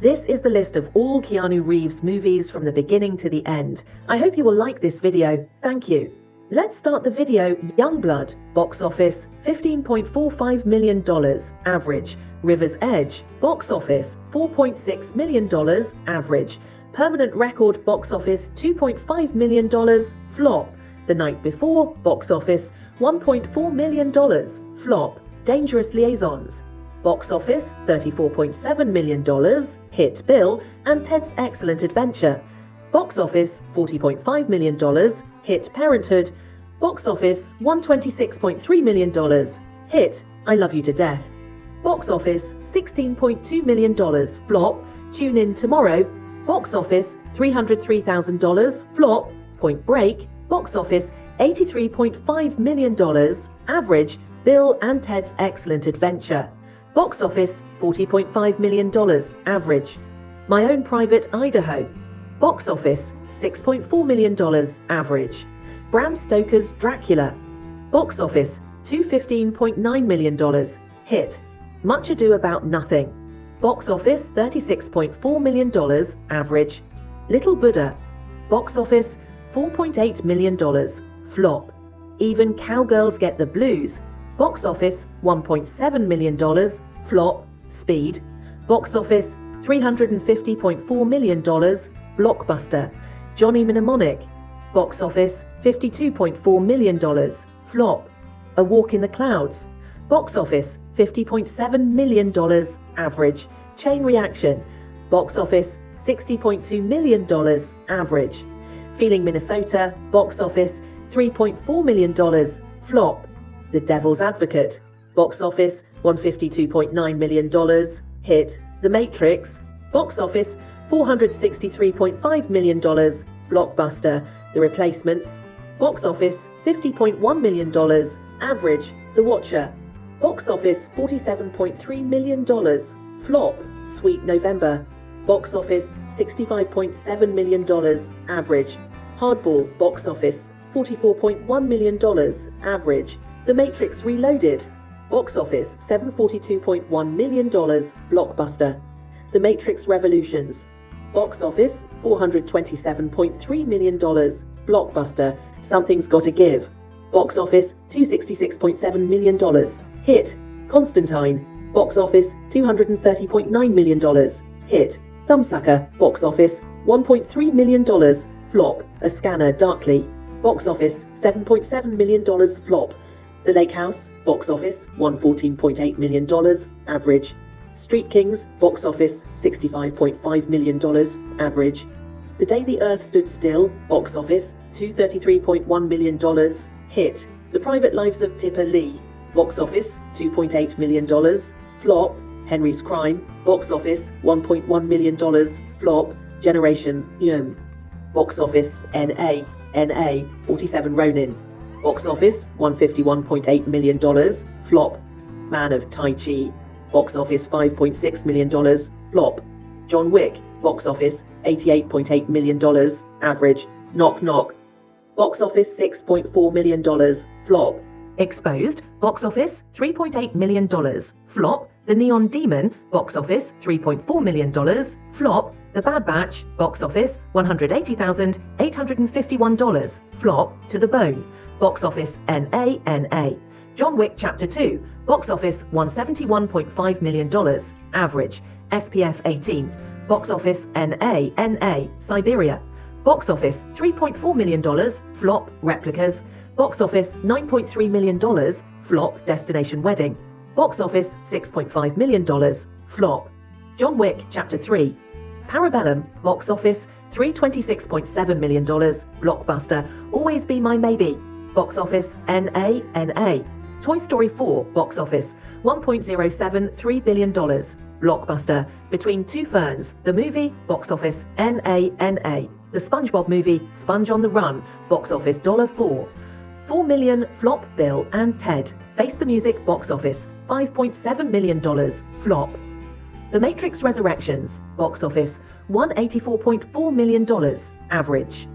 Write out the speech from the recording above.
This is the list of all Keanu Reeves movies from the beginning to the end. I hope you will like this video. Thank you. Let's start the video. Youngblood, box office, $15.45 million, average. River's Edge, box office, $4.6 million, average. Permanent Record, box office, $2.5 million, flop. The Night Before, box office, $1.4 million, flop. Dangerous Liaisons, box office, $34.7 million, hit. Bill and Ted's Excellent Adventure, box office, $40.5 million, hit. Parenthood, box office, $126.3 million, hit. I Love You to Death, box office, $16.2 million, flop. Tune In Tomorrow, box office, $303,000, flop. Point Break, box office, $83.5 million, average. Bill and Ted's Excellent Adventure, box office, $40.5 million, average. My Own Private Idaho, box office, $6.4 million, average. Bram Stoker's Dracula, box office, $215.9 million, hit. Much Ado About Nothing, box office, $36.4 million, average. Little Buddha, box office, $4.8 million, flop. Even Cowgirls Get the Blues, box office, $1.7 million, flop. Speed, box office, $350.4 million, blockbuster. Johnny Mnemonic, box office, $52.4 million, flop. A Walk in the Clouds, box office, $50.7 million, average. Chain Reaction, box office, $60.2 million, average. Feeling Minnesota, box office, $3.4 million, flop. The Devil's Advocate, box office, $152.9 million, hit. The Matrix, box office, $463.5 million, blockbuster. The Replacements, box office, $50.1 million, average. The Watcher, box office, $47.3 million, flop. Sweet November, box office, $65.7 million, average. Hardball, box office, $44.1 million, average. The Matrix Reloaded, box office, $742.1 million, blockbuster. The Matrix Revolutions, box office, $427.3 million, blockbuster. Something's Gotta Give, box office, $266.7 million, hit. Constantine, box office, $230.9 million, hit. Thumbsucker, box office, $1.3 million, flop. A Scanner Darkly, box office, $7.7 million, flop. The Lake House, box office, $114.8 million, average. Street Kings, box office, $65.5 million, average. The Day the Earth Stood Still, box office, $233.1 million, hit. The Private Lives of Pippa Lee, box office, $2.8 million, flop. Henry's Crime, box office, $1.1 million, flop. Generation Yum, box office, NA, 47 Ronin, box office, $151.8 million, flop. Man of Tai Chi, box office, $5.6 million, flop. John Wick, box office, $88.8 million, average. Knock Knock, box office, $6.4 million, flop. Exposed, box office, $3.8 million, flop. The Neon Demon, box office, $3.4 million, flop. The Bad Batch, box office, $180,851, flop. To the Bone, box office, NA. John Wick Chapter 2, box office, $171.5 million, average. SPF 18, box office, NA. Siberia, box office, $3.4 million, flop. Replicas, box office, $9.3 million, flop. Destination Wedding, box office, $6.5 million, flop. John Wick Chapter 3, Parabellum, box office, $326.7 million, blockbuster. Always Be My Maybe, box office, NA. Toy Story 4, box office, $1.073 billion, blockbuster. Between Two Ferns, the movie, box office, NA. The SpongeBob Movie, Sponge on the Run, box office, $4. $4 million, flop. Bill and Ted Face the Music, box office, $5.7 million, flop. The Matrix Resurrections, box office, $184.4 million, average.